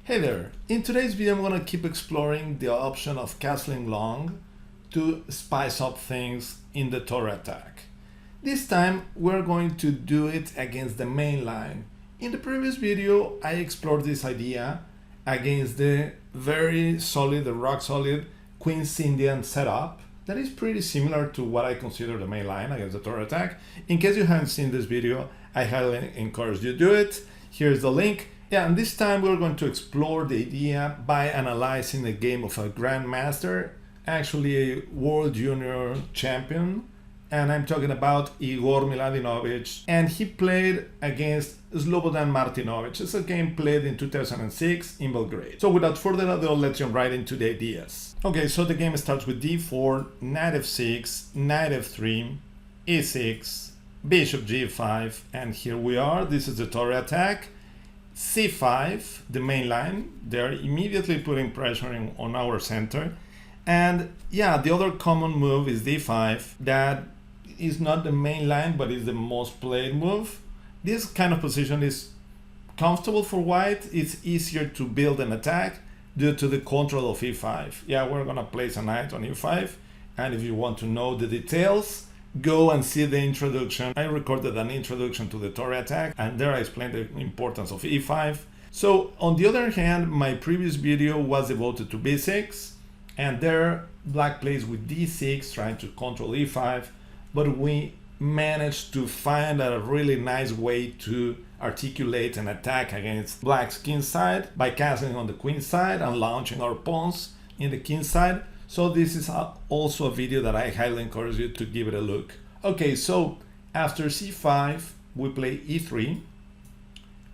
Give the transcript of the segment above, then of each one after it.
Hey there! In today's video I'm going to keep exploring the option of castling long to spice up things in the Torre Attack. This time we're going to do it against the main line. In the previous video I explored this idea against the very solid, the rock solid queenside setup that is pretty similar to what I consider the main line against the Torre Attack. In case you haven't seen this video, I highly encourage you to do it. Here's the link. Yeah, and this time we're going to explore the idea by analyzing the game of a grandmaster, actually a world junior champion, and I'm talking about Igor Miladinović, and he played against Slobodan Martinović. It's a game played in 2006 in Belgrade. So without further ado, let's jump right into the ideas. Okay, so the game starts with d4, knight f6, knight f3, e6, bishop g5, and here we are. This is the Torre Attack. c5, the main line, they're immediately putting pressure on our center. And yeah, the other common move is d5. That is not the main line, but is the most played move. This kind of position is comfortable for white. It's easier to build an attack due to the control of e5. Yeah, we're gonna place a knight on e5. And if you want to know the details, go and see the introduction. I recorded an introduction to the Torre Attack, and there I explained the importance of e5. So on the other hand, my previous video was devoted to b6, and there black plays with d6 trying to control e5, but we managed to find a really nice way to articulate an attack against black's king side by castling on the queen side and launching our pawns in the king side. So this is also a video that I highly encourage you to give it a look. Okay, so after c5, we play e3,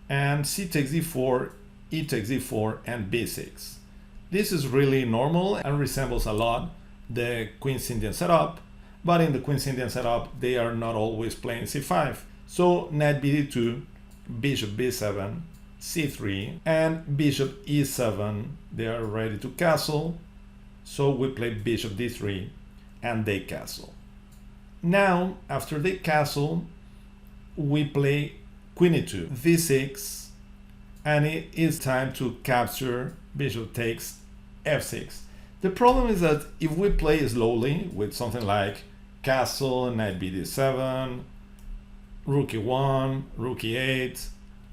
and c takes d4, e takes d4, and b6. This is really normal and resembles a lot the Queen's Indian setup, but in the Queen's Indian setup, they are not always playing c5. So knight bd2, bishop b7, c3, and bishop e7, they are ready to castle. So we play bishop d3 and they castle. Now, after they castle, we play queen e2, v6, and it is time to capture bishop takes f6. The problem is that if we play slowly with something like castle, knight bd7, rook e1, rook e8,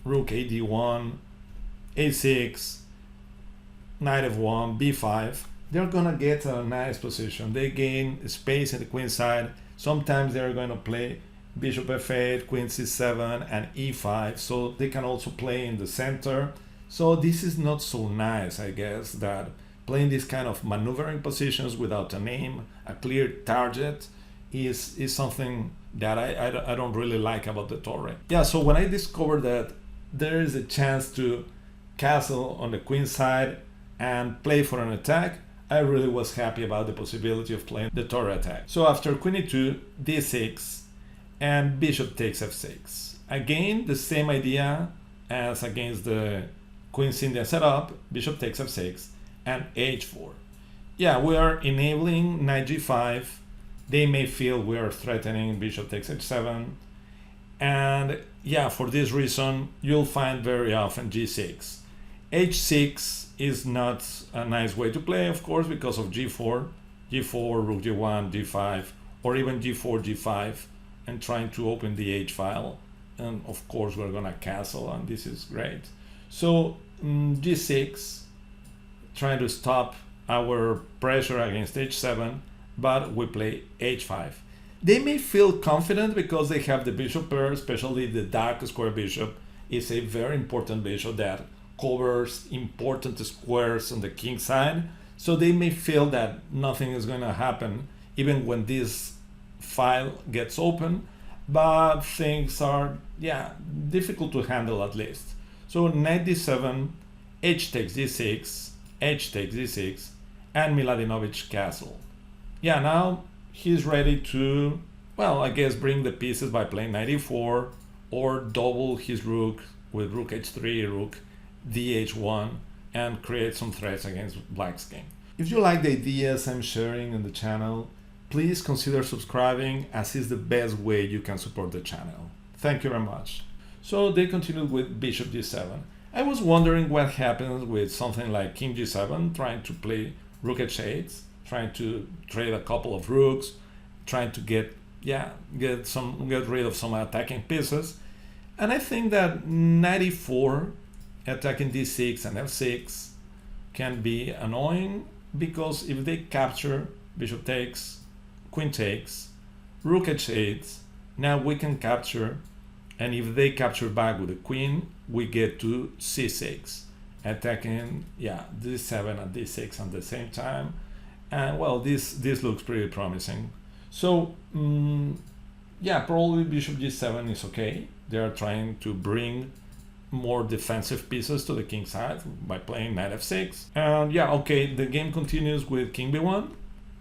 rook ad1, a6, knight f1, b5, they're gonna get a nice position. They gain space in the queen side. Sometimes they're going to play bishop f8, queen c7, and e5, so they can also play in the center. So this is not so nice, I guess, that playing these kind of maneuvering positions without an aim, a clear target, is something that I don't really like about the Torre. Yeah, so when I discovered that there is a chance to castle on the queen side and play for an attack, I really was happy about the possibility of playing the Torre Attack. So after queen e2, d6, and bishop takes f6. Again, the same idea as against the Queen's Indian setup, bishop takes f6, and h4. Yeah, we are enabling knight g5. They may feel we are threatening bishop takes h7. And yeah, for this reason, you'll find very often g6. h6 is not a nice way to play, of course, because of g4, rook g1, g5, or even g4, g5, and trying to open the h file. And of course, we're gonna castle, and this is great. So g6, trying to stop our pressure against h7, but we play h5. They may feel confident because they have the bishop pair, especially the dark square bishop is a very important bishop that covers important squares on the king side, so they may feel that nothing is going to happen even when this file gets open, but things are difficult to handle at least. So knight d7, h takes d6, h takes d6, and Miladinović castle. Yeah, now he's ready to, well, I guess bring the pieces by playing knight e4 or double his rook with rook h3, rook dh1, and create some threats against black's king. If you like the ideas I'm sharing in the channel, please consider subscribing, as is the best way you can support the channel. Thank you very much. So they continued with bishop d7. I was wondering what happens with something like king g7, trying to play rook h8, trying to trade a couple of rooks, trying to get rid of some attacking pieces. And I think that knight e4, attacking d6 and f6 can be annoying, because if they capture, bishop takes, queen takes, rook h8, now we can capture, and if they capture back with the queen, we get to c6, attacking d7 and d6 at the same time. And well, this looks pretty promising. So probably bishop g7 is okay. They are trying to bring more defensive pieces to the king side by playing knight f6. And the game continues with king b1.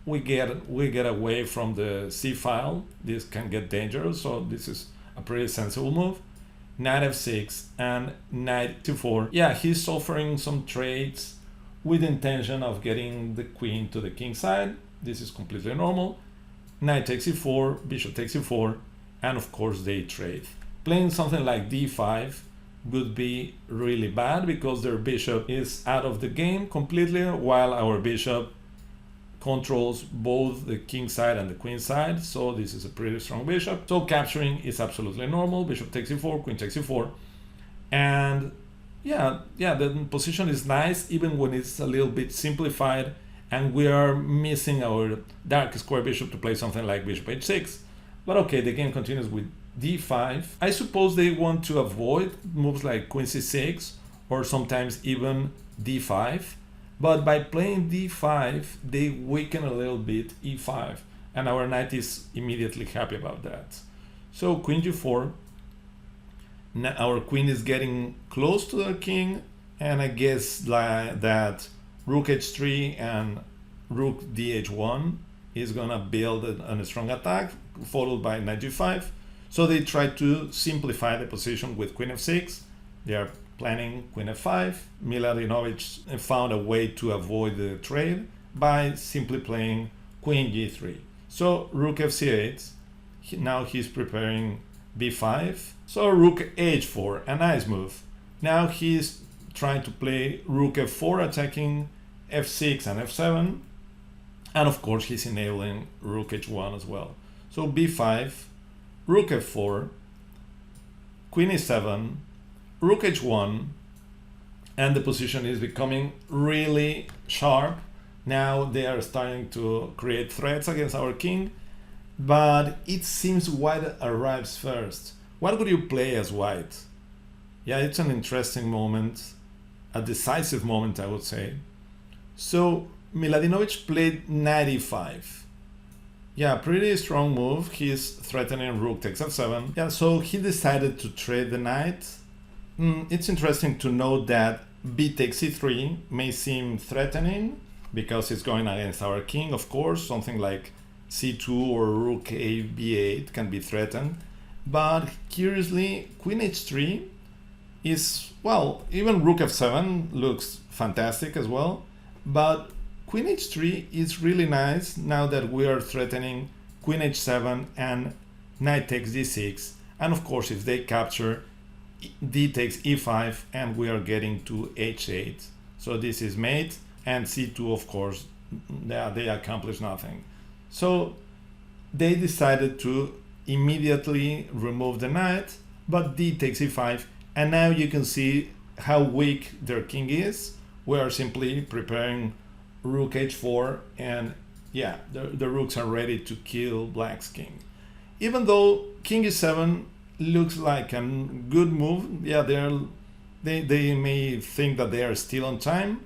We get away from the c file. This can get dangerous, so this is a pretty sensible move. Knight f6 and knight c4. Yeah, he's offering some trades with the intention of getting the queen to the king side. This is completely normal. Knight takes e4, bishop takes e4, and of course they trade. Playing something like d5 would be really bad, because their bishop is out of the game completely, while our bishop controls both the king side and the queen side. So this is a pretty strong bishop. So capturing is absolutely normal. Bishop takes e4, queen takes e4, and the position is nice, even when it's a little bit simplified and we are missing our dark square bishop to play something like bishop h6. But okay, the game continues with d5. I suppose they want to avoid moves like queen c6 or sometimes even d5. But by playing d5, they weaken a little bit e5. And our knight is immediately happy about that. So queen g4. Now our queen is getting close to the king. And I guess that rook h3 and rook dh1 is gonna build a strong attack, followed by knight g5. So they try to simplify the position with queen f6. They are planning queen f5. Miladinović found a way to avoid the trade by simply playing queen g3. So rook fc8. Now he's preparing b5. So rook h4, a nice move. Now he's trying to play rook f4, attacking f6 and f7. And of course he's enabling rook h1 as well. So b5, rook f4, queen e7, rook h1, and the position is becoming really sharp. Now they are starting to create threats against our king, but it seems white arrives first. What would you play as white? Yeah, it's an interesting moment, a decisive moment, I would say. So Miladinović played knight e5. Yeah, pretty strong move. He's threatening rook takes f7. Yeah, so he decided to trade the knight. It's interesting to note that b takes e3 may seem threatening because it's going against our king, of course. Something like c2 or rook a b8 can be threatened. But curiously, queen h3 is, well, even rook f7 looks fantastic as well. But queen h3 is really nice now that we are threatening queen h7 and knight takes d6. And of course, if they capture, d takes e5 and we are getting to h8. So this is mate, and c2, of course, they accomplish nothing. So they decided to immediately remove the knight, but d takes e5, and now you can see how weak their king is. We are simply preparing rook h4, and yeah, the rooks are ready to kill black's king. Even though king e7 looks like a good move, yeah, they may think that they are still on time,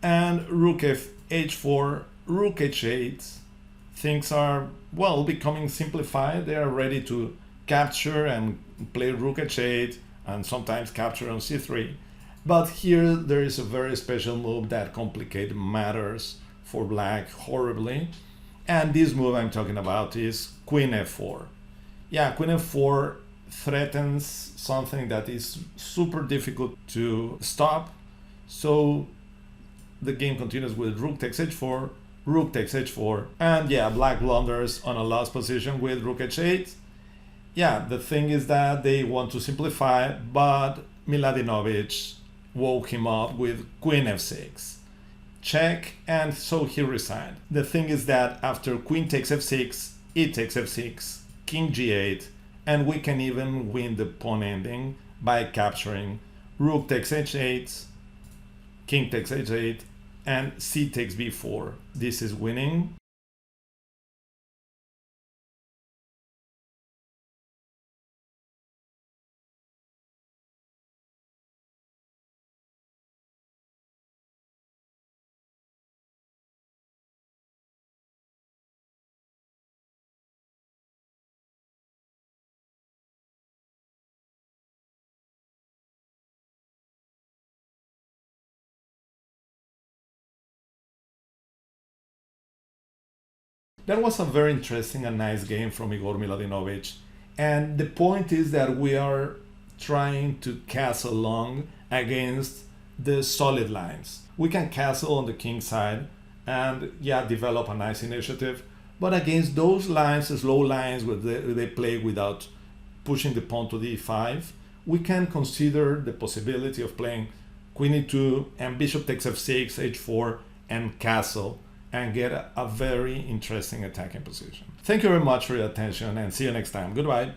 and rook h4, rook h8, things are, well, becoming simplified. They are ready to capture and play rook h8 and sometimes capture on c3. But here there is a very special move that complicates matters for black horribly. And this move I'm talking about is queen f4. Yeah, queen f4 threatens something that is super difficult to stop. So the game continues with rook takes h4, rook takes h4, and yeah, black blunders on a lost position with rook h8. Yeah, the thing is that they want to simplify, but Miladinović woke him up with queen f6. Check, and so he resigned. The thing is that after queen takes f6, e takes f6, king g8, and we can even win the pawn ending by capturing rook takes h8, king takes h8, and c takes b4. This is winning. That was a very interesting and nice game from Igor Miladinović. And the point is that we are trying to castle long against the solid lines. We can castle on the king side and develop a nice initiative. But against those lines, the slow lines where they play without pushing the pawn to d5, we can consider the possibility of playing queen e2 and bishop takes f6, h4, and castle, and get a very interesting attacking position. Thank you very much for your attention, and see you next time. Goodbye.